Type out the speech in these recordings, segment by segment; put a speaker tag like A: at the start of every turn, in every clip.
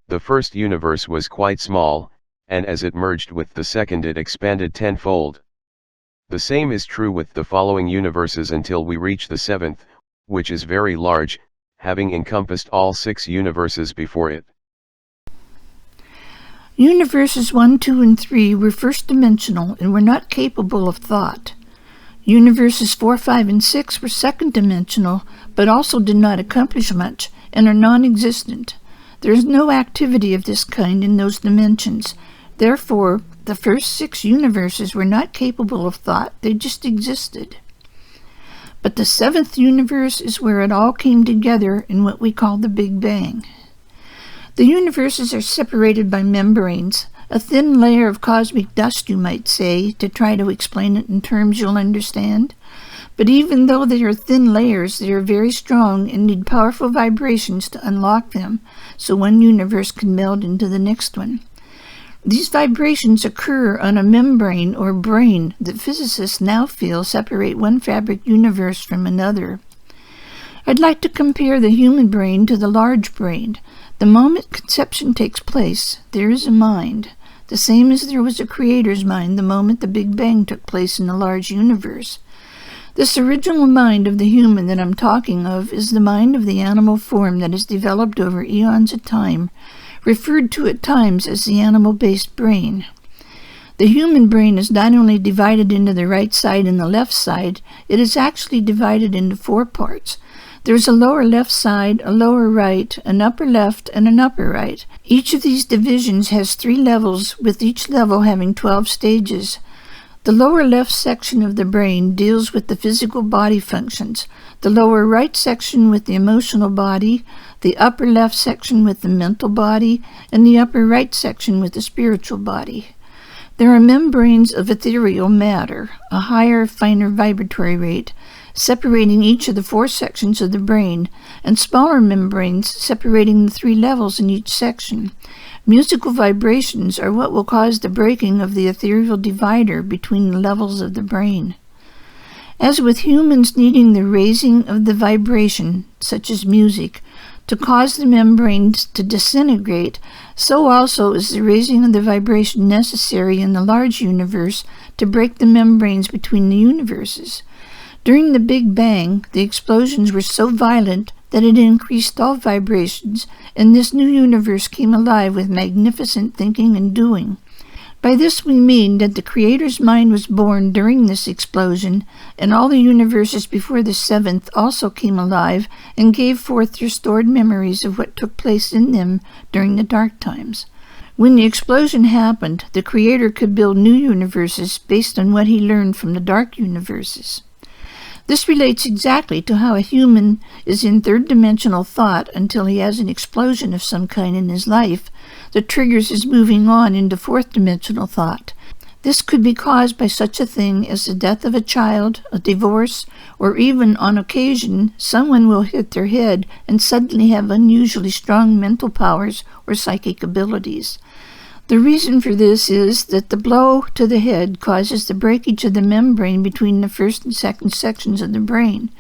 A: The first universe was quite small, and as it merged with the second it expanded tenfold. The same is true with the following universes until we reach the seventh, which is very large, having encompassed all 6 universes before it.
B: Universes 1, 2, and 3 were first-dimensional and were not capable of thought. Universes 4, 5, and 6 were second-dimensional, but also did not accomplish much and are non-existent. There is no activity of this kind in those dimensions. Therefore, the first 6 universes were not capable of thought, they just existed. But the 7th universe is where it all came together in what we call the Big Bang. The universes are separated by membranes, a thin layer of cosmic dust, you might say, to try to explain it in terms you'll understand. But even though they are thin layers, they are very strong and need powerful vibrations to unlock them, so one universe can meld into the next one. These vibrations occur on a membrane or brain that physicists now feel separate one fabric universe from another. I'd like to compare the human brain to the large brain. The moment conception takes place, there is a mind, the same as there was a creator's mind the moment the Big Bang took place in the large universe. This original mind of the human that I'm talking of is the mind of the animal form that has developed over eons of time, referred to at times as the animal-based brain. The human brain is not only divided into the right side and the left side, it is actually divided into 4 parts. There's a lower left side, a lower right, an upper left, and an upper right. Each of these divisions has 3 levels, with each level having 12 stages. The lower left section of the brain deals with the physical body functions, the lower right section with the emotional body, the upper left section with the mental body, and the upper right section with the spiritual body. There are membranes of ethereal matter, a higher, finer vibratory rate, separating each of the 4 sections of the brain, and smaller membranes separating the 3 levels in each section. Musical vibrations are what will cause the breaking of the ethereal divider between the levels of the brain. As with humans needing the raising of the vibration, such as music, to cause the membranes to disintegrate, so also is the raising of the vibration necessary in the large universe to break the membranes between the universes. During the Big Bang, the explosions were so violent that it increased all vibrations, and this new universe came alive with magnificent thinking and doing. By this we mean that the Creator's mind was born during this explosion, and all the universes before the 7th also came alive and gave forth their stored memories of what took place in them during the dark times. When the explosion happened, the Creator could build new universes based on what he learned from the dark universes. This relates exactly to how a human is in third-dimensional thought until he has an explosion of some kind in his life that triggers his moving on into fourth-dimensional thought. This could be caused by such a thing as the death of a child, a divorce, or even, on occasion, someone will hit their head and suddenly have unusually strong mental powers or psychic abilities. The reason for this is that the blow to the head causes the breakage of the membrane between the first and second sections of the brain.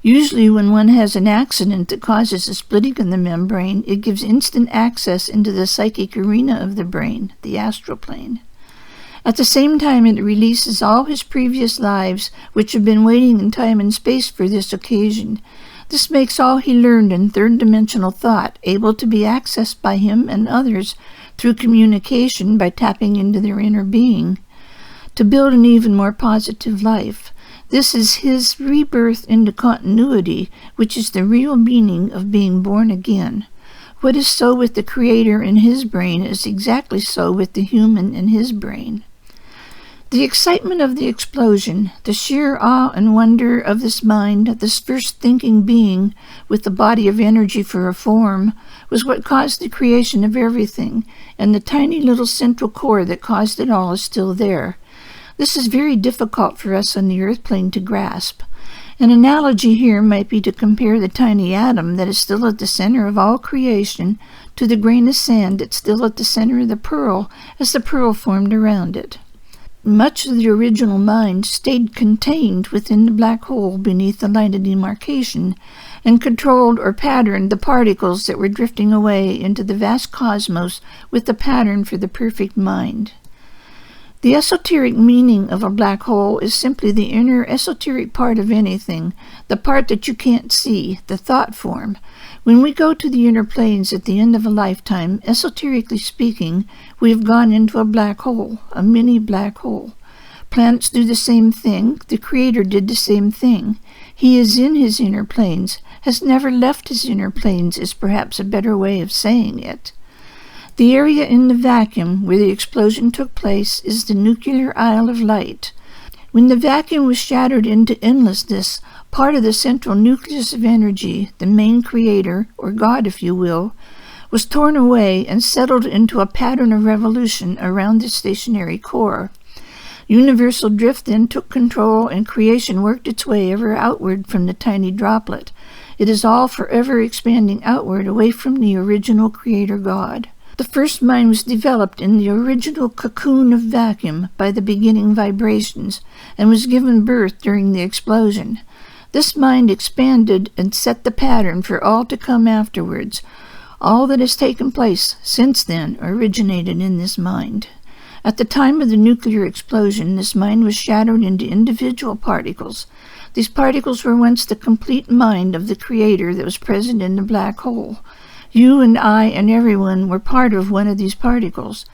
B: Usually when one has an accident that causes a splitting of the membrane, it gives instant access into the psychic arena of the brain, the astral plane. At the same time, it releases all his previous lives, which have been waiting in time and space for this occasion. This makes all he learned in third-dimensional thought able to be accessed by him and others through communication by tapping into their inner being, to build an even more positive life. This is his rebirth into continuity, which is the real meaning of being born again. What is so with the Creator in his brain is exactly so with the human in his brain. The excitement of the explosion, the sheer awe and wonder of this mind, this first thinking being with the body of energy for a form, was what caused the creation of everything, and the tiny little central core that caused it all is still there. This is very difficult for us on the earth plane to grasp. An analogy here might be to compare the tiny atom that is still at the center of all creation to the grain of sand that's still at the center of the pearl as the pearl formed around it. Much of the original mind stayed contained within the black hole beneath the line of demarcation, and controlled or patterned the particles that were drifting away into the vast cosmos with the pattern for the perfect mind. The esoteric meaning of a black hole is simply the inner esoteric part of anything, the part that you can't see, the thought form. When we go to the inner planes at the end of a lifetime, esoterically speaking, we have gone into a black hole, a mini black hole. Planets do the same thing. The Creator did the same thing. He is in his inner planes, has never left his inner planes is perhaps a better way of saying it. The area in the vacuum where the explosion took place is the nuclear Isle of Light. When the vacuum was shattered into endlessness, part of the central nucleus of energy, the main creator, or God if you will, was torn away and settled into a pattern of revolution around the stationary core. Universal drift then took control, and creation worked its way ever outward from the tiny droplet. It is all forever expanding outward away from the original creator God. The first mind was developed in the original cocoon of vacuum by the beginning vibrations and was given birth during the explosion. This mind expanded and set the pattern for all to come afterwards. All that has taken place since then originated in this mind. At the time of the nuclear explosion, this mind was shattered into individual particles. These particles were once the complete mind of the Creator that was present in the black hole. You and I and everyone were part of one of these particles.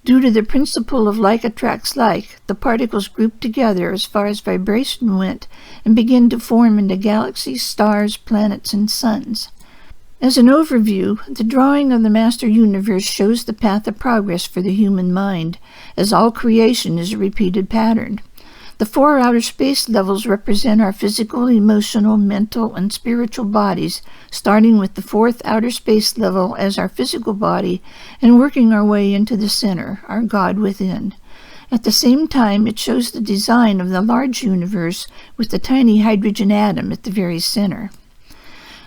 B: Due to the principle of like attracts like, the particles grouped together as far as vibration went and began to form into galaxies, stars, planets, and suns. As an overview, the drawing of the Master Universe shows the path of progress for the human mind, as all creation is a repeated pattern. The 4 outer space levels represent our physical, emotional, mental, and spiritual bodies, starting with the 4th outer space level as our physical body and working our way into the center, our God within. At the same time, it shows the design of the large universe with the tiny hydrogen atom at the very center.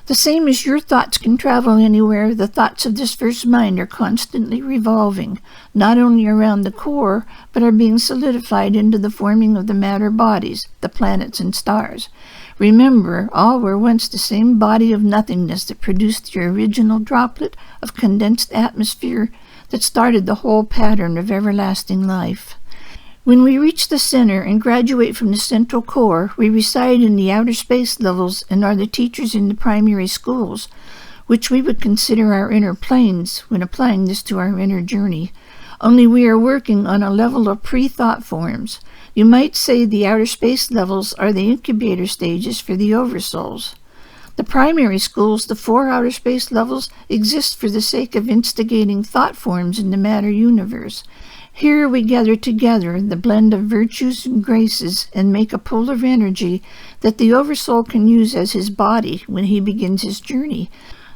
B: The same as your thoughts can travel anywhere, the thoughts of this first mind are constantly revolving, not only around the core, but are being solidified into the forming of the matter bodies, the planets and stars. Remember, all were once the same body of nothingness that produced the original droplet of condensed atmosphere that started the whole pattern of everlasting life. When we reach the center and graduate from the central core, we reside in the outer space levels and are the teachers in the primary schools, which we would consider our inner planes when applying this to our inner journey. Only we are working on a level of pre-thought forms. You might say the outer space levels are the incubator stages for the oversouls. The primary schools, the 4 outer space levels, exist for the sake of instigating thought forms in the matter universe. Here we gather together the blend of virtues and graces and make a pool of energy that the Oversoul can use as his body when he begins his journey.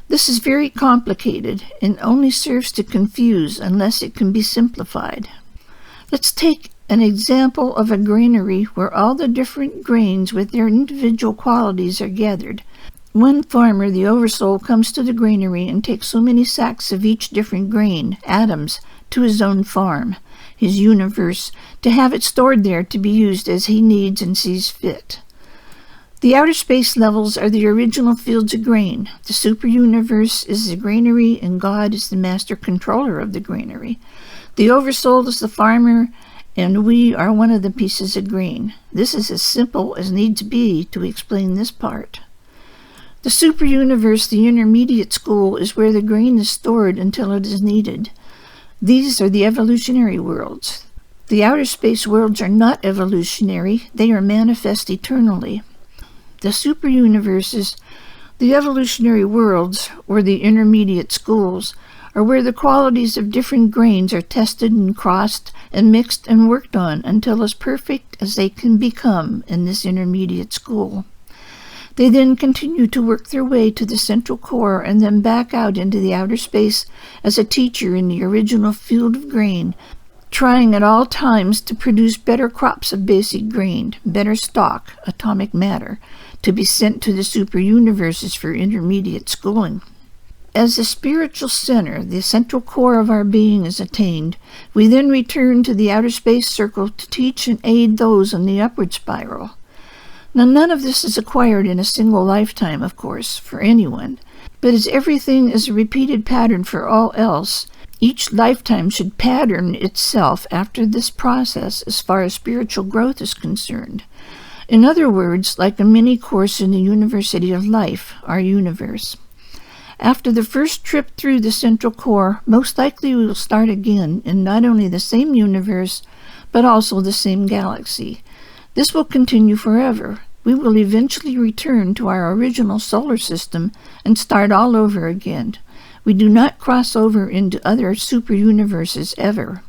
B: This is very complicated and only serves to confuse unless it can be simplified. Let's take an example of a granary where all the different grains with their individual qualities are gathered. One farmer, the Oversoul, comes to the granary and takes so many sacks of each different grain, atoms, to his own farm, his universe, to have it stored there to be used as he needs and sees fit. The outer space levels are the original fields of grain. The super-universe is the granary, and God is the master controller of the granary. The Oversoul is the farmer, and we are one of the pieces of grain. This is as simple as needs be to explain this part. The super-universe, the intermediate school, is where the grain is stored until it is needed. These are the evolutionary worlds. The outer space worlds are not evolutionary, they are manifest eternally. The super-universes, the evolutionary worlds, or the intermediate schools, are where the qualities of different grains are tested and crossed and mixed and worked on until as perfect as they can become in this intermediate school. They then continue to work their way to the central core and then back out into the outer space as a teacher in the original field of grain, trying at all times to produce better crops of basic grain, better stock, atomic matter, to be sent to the super-universes for intermediate schooling. As the spiritual center, the central core of our being, is attained, we then return to the outer space circle to teach and aid those on the upward spiral. Now, none of this is acquired in a single lifetime, of course, for anyone, but as everything is a repeated pattern for all else, each lifetime should pattern itself after this process as far as spiritual growth is concerned. In other words, like a mini course in the University of Life, our universe. After the first trip through the central core, most likely we will start again in not only the same universe, but also the same galaxy. This will continue forever. We will eventually return to our original solar system and start all over again. We do not cross over into other super universes ever.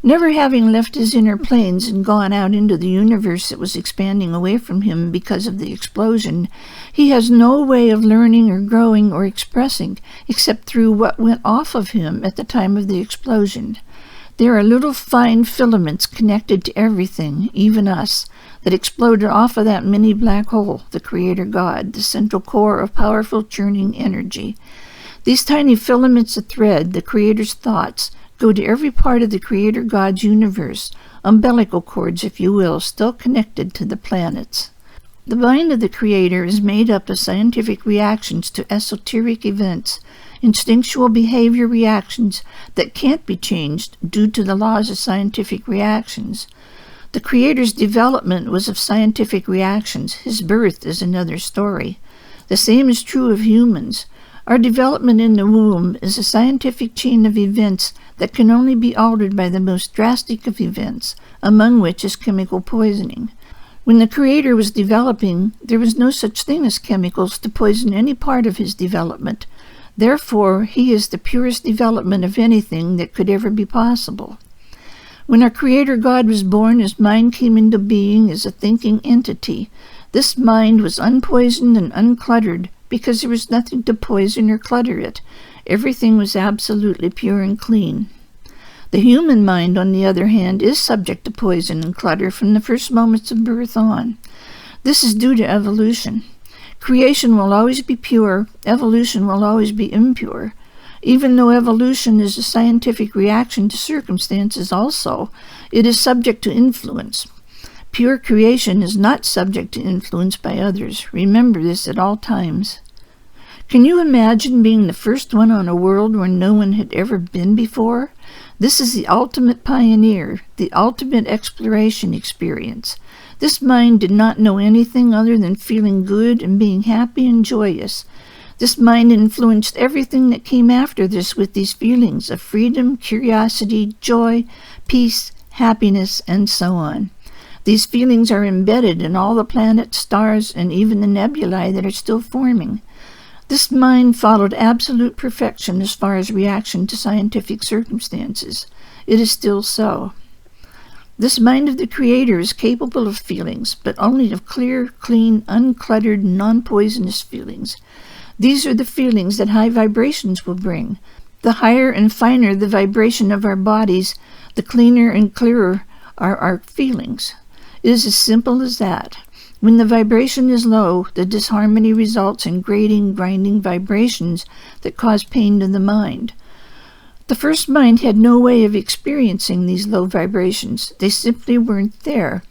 B: Never having left his inner planes and gone out into the universe that was expanding away from him because of the explosion, he has no way of learning or growing or expressing except through what went off of him at the time of the explosion. There are little fine filaments connected to everything, even us, that exploded off of that mini black hole, the Creator God, the central core of powerful churning energy. These tiny filaments of thread, the Creator's thoughts, go to every part of the Creator God's universe, umbilical cords, if you will, still connected to the planets. The mind of the Creator is made up of scientific reactions to esoteric events, instinctual behavior reactions that can't be changed due to the laws of scientific reactions. The Creator's development was of scientific reactions. His birth is another story. The same is true of humans. Our development in the womb is a scientific chain of events that can only be altered by the most drastic of events, among which is chemical poisoning. When the Creator was developing, there was no such thing as chemicals to poison any part of his development. Therefore, he is the purest development of anything that could ever be possible. When our Creator God was born, his mind came into being as a thinking entity. This mind was unpoisoned and uncluttered because there was nothing to poison or clutter it. Everything was absolutely pure and clean. The human mind, on the other hand, is subject to poison and clutter from the first moments of birth on. This is due to evolution. Creation will always be pure, evolution will always be impure. Even though evolution is a scientific reaction to circumstances also, it is subject to influence. Pure creation is not subject to influence by others. Remember this at all times. Can you imagine being the first one on a world where no one had ever been before? This is the ultimate pioneer, the ultimate exploration experience. This mind did not know anything other than feeling good and being happy and joyous. This mind influenced everything that came after this with these feelings of freedom, curiosity, joy, peace, happiness, and so on. These feelings are embedded in all the planets, stars, and even the nebulae that are still forming. This mind followed absolute perfection as far as reaction to scientific circumstances. It is still so. This mind of the Creator is capable of feelings, but only of clear, clean, uncluttered, non-poisonous feelings. These are the feelings that high vibrations will bring. The higher and finer the vibration of our bodies, the cleaner and clearer are our feelings. It is as simple as that. When the vibration is low, the disharmony results in grating, grinding vibrations that cause pain to the mind. The first mind had no way of experiencing these low vibrations. They simply weren't there.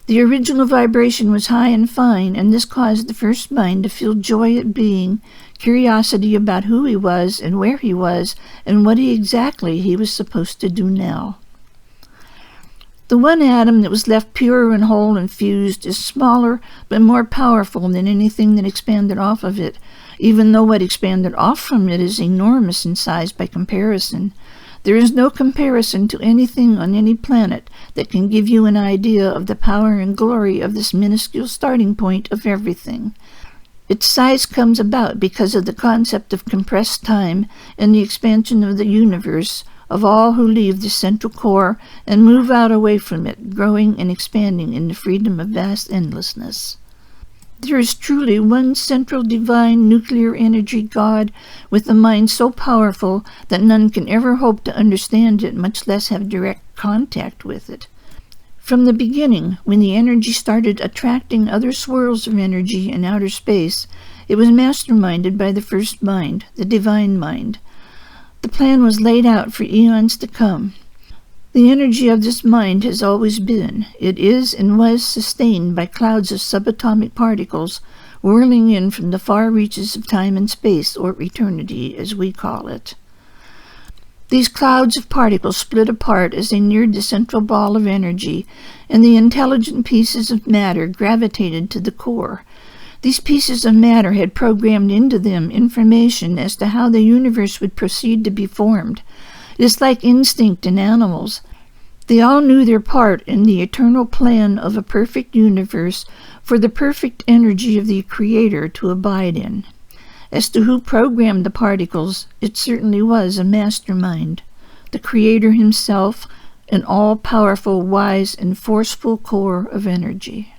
B: The original vibration was high and fine, and this caused the first mind to feel joy at being, curiosity about who he was and where he was, and what exactly he was supposed to do now. The one atom that was left pure and whole and fused is smaller but more powerful than anything that expanded off of it, even though what expanded off from it is enormous in size by comparison. There is no comparison to anything on any planet that can give you an idea of the power and glory of this minuscule starting point of everything. Its size comes about because of the concept of compressed time and the expansion of the universe, of all who leave the central core and move out away from it, growing and expanding in the freedom of vast endlessness. There is truly one central divine nuclear energy God with a mind so powerful that none can ever hope to understand it, much less have direct contact with it. From the beginning, when the energy started attracting other swirls of energy in outer space, it was masterminded by the first mind, the divine mind. The plan was laid out for eons to come. The energy of this mind has always been, it is and was sustained by clouds of subatomic particles whirling in from the far reaches of time and space, or eternity, as we call it. These clouds of particles split apart as they neared the central ball of energy, and the intelligent pieces of matter gravitated to the core. These pieces of matter had programmed into them information as to how the universe would proceed to be formed. It is like instinct in animals. They all knew their part in the eternal plan of a perfect universe for the perfect energy of the Creator to abide in. As to who programmed the particles, it certainly was a mastermind, the Creator himself, an all-powerful, wise, and forceful core of energy.